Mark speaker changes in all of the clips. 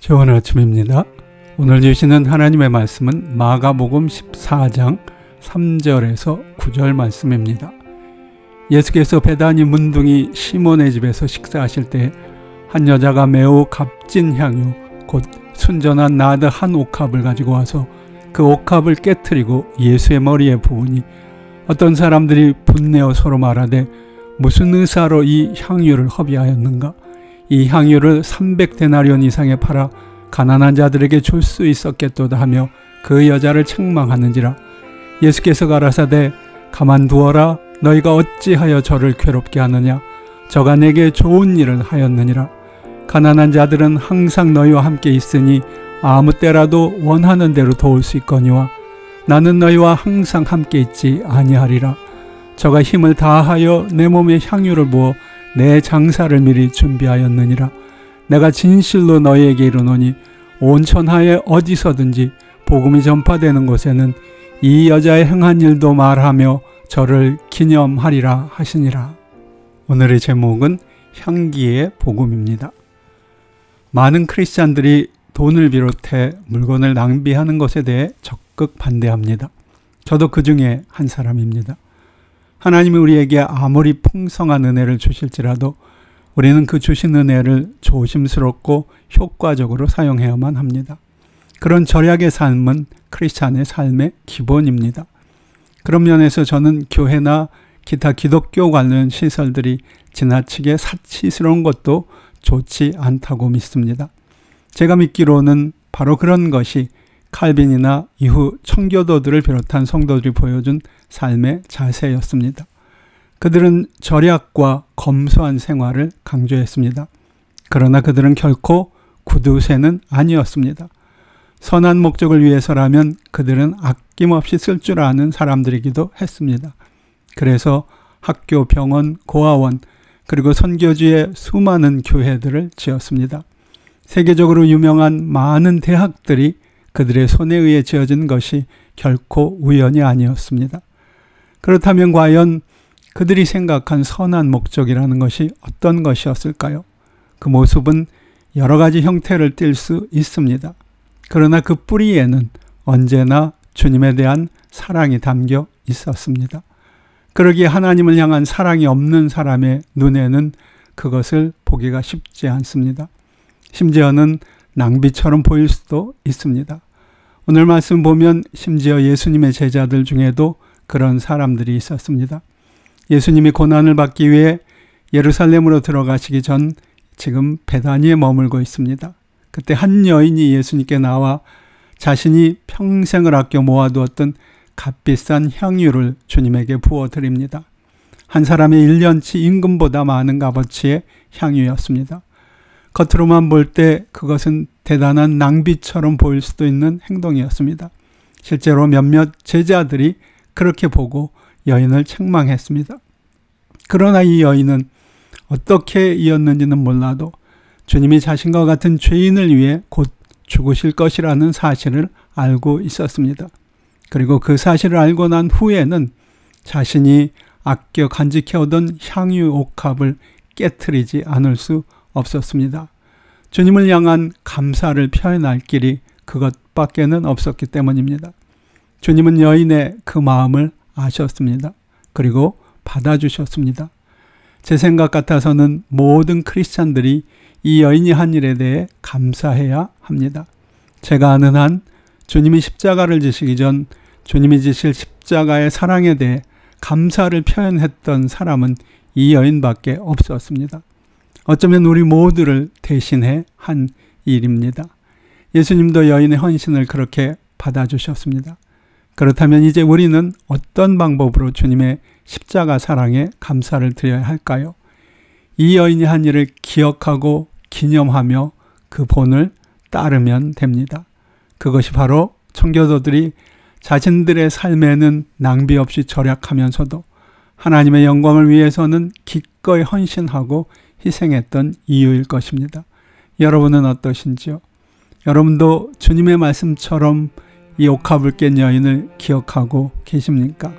Speaker 1: 좋은 아침입니다. 오늘 주시는 하나님의 말씀은 마가복음 14장 3절에서 9절 말씀입니다. 예수께서 베다니 문둥이 시몬의 집에서 식사하실 때 한 여자가 매우 값진 향유 곧 순전한 나드 한 옥합을 가지고 와서 그 옥합을 깨트리고 예수의 머리에 부으니 어떤 사람들이 분내어 서로 말하되 무슨 의사로 이 향유를 허비하였는가? 이 향유를 300데나리온 이상에 팔아 가난한 자들에게 줄 수 있었겠도다 하며 그 여자를 책망하는지라. 예수께서 가라사대 가만두어라. 너희가 어찌하여 저를 괴롭게 하느냐? 저가 내게 좋은 일을 하였느니라. 가난한 자들은 항상 너희와 함께 있으니 아무 때라도 원하는 대로 도울 수 있거니와 나는 너희와 항상 함께 있지 아니하리라. 저가 힘을 다하여 내 몸에 향유를 부어 내 장사를 미리 준비하였느니라. 내가 진실로 너희에게 이르노니 온 천하에 어디서든지 복음이 전파되는 곳에는 이 여자의 행한 일도 말하며 저를 기념하리라 하시니라. 오늘의 제목은 향기의 복음입니다. 많은 크리스찬들이 돈을 비롯해 물건을 낭비하는 것에 대해 적극 반대합니다. 저도 그 중에 한 사람입니다. 하나님이 우리에게 아무리 풍성한 은혜를 주실지라도 우리는 그 주신 은혜를 조심스럽고 효과적으로 사용해야만 합니다. 그런 절약의 삶은 크리스찬의 삶의 기본입니다. 그런 면에서 저는 교회나 기타 기독교 관련 시설들이 지나치게 사치스러운 것도 좋지 않다고 믿습니다. 제가 믿기로는 바로 그런 것이 칼빈이나 이후 청교도들을 비롯한 성도들이 보여준 삶의 자세였습니다. 그들은 절약과 검소한 생활을 강조했습니다. 그러나 그들은 결코 구두쇠는 아니었습니다. 선한 목적을 위해서라면 그들은 아낌없이 쓸 줄 아는 사람들이기도 했습니다. 그래서 학교, 병원, 고아원, 그리고 선교지의 수많은 교회들을 지었습니다. 세계적으로 유명한 많은 대학들이 그들의 손에 의해 지어진 것이 결코 우연이 아니었습니다. 그렇다면 과연 그들이 생각한 선한 목적이라는 것이 어떤 것이었을까요? 그 모습은 여러 가지 형태를 띨 수 있습니다. 그러나 그 뿌리에는 언제나 주님에 대한 사랑이 담겨 있었습니다. 그러기에 하나님을 향한 사랑이 없는 사람의 눈에는 그것을 보기가 쉽지 않습니다. 심지어는 낭비처럼 보일 수도 있습니다. 오늘 말씀 보면 심지어 예수님의 제자들 중에도 그런 사람들이 있었습니다. 예수님이 고난을 받기 위해 예루살렘으로 들어가시기 전 지금 베다니에 머물고 있습니다. 그때 한 여인이 예수님께 나와 자신이 평생을 아껴 모아두었던 값비싼 향유를 주님에게 부어드립니다. 한 사람의 1년치 임금보다 많은 값어치의 향유였습니다. 겉으로만 볼 때 그것은 대단한 낭비처럼 보일 수도 있는 행동이었습니다. 실제로 몇몇 제자들이 그렇게 보고 여인을 책망했습니다. 그러나 이 여인은 어떻게 이었는지는 몰라도 주님이 자신과 같은 죄인을 위해 곧 죽으실 것이라는 사실을 알고 있었습니다. 그리고 그 사실을 알고 난 후에는 자신이 아껴 간직해오던 향유 옥합을 깨트리지 않을 수 없었습니다. 주님을 향한 감사를 표현할 길이 그것밖에는 없었기 때문입니다. 주님은 여인의 그 마음을 아셨습니다. 그리고 받아주셨습니다. 제 생각 같아서는 모든 크리스찬들이 이 여인이 한 일에 대해 감사해야 합니다. 제가 아는 한 주님이 십자가를 지시기 전 주님이 지실 십자가의 사랑에 대해 감사를 표현했던 사람은 이 여인밖에 없었습니다. 어쩌면 우리 모두를 대신해 한 일입니다. 예수님도 여인의 헌신을 그렇게 받아주셨습니다. 그렇다면 이제 우리는 어떤 방법으로 주님의 십자가 사랑에 감사를 드려야 할까요? 이 여인이 한 일을 기억하고 기념하며 그 본을 따르면 됩니다. 그것이 바로 청교도들이 자신들의 삶에는 낭비 없이 절약하면서도 하나님의 영광을 위해서는 기꺼이 헌신하고 희생했던 이유일 것입니다. 여러분은 어떠신지요? 여러분도 주님의 말씀처럼 이 옥합을 깬 여인을 기억하고 계십니까?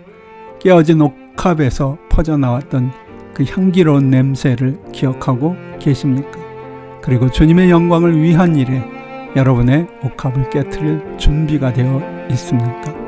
Speaker 1: 깨어진 옥합에서 퍼져나왔던 그 향기로운 냄새를 기억하고 계십니까? 그리고 주님의 영광을 위한 일에 여러분의 옥합을 깨트릴 준비가 되어 있습니까?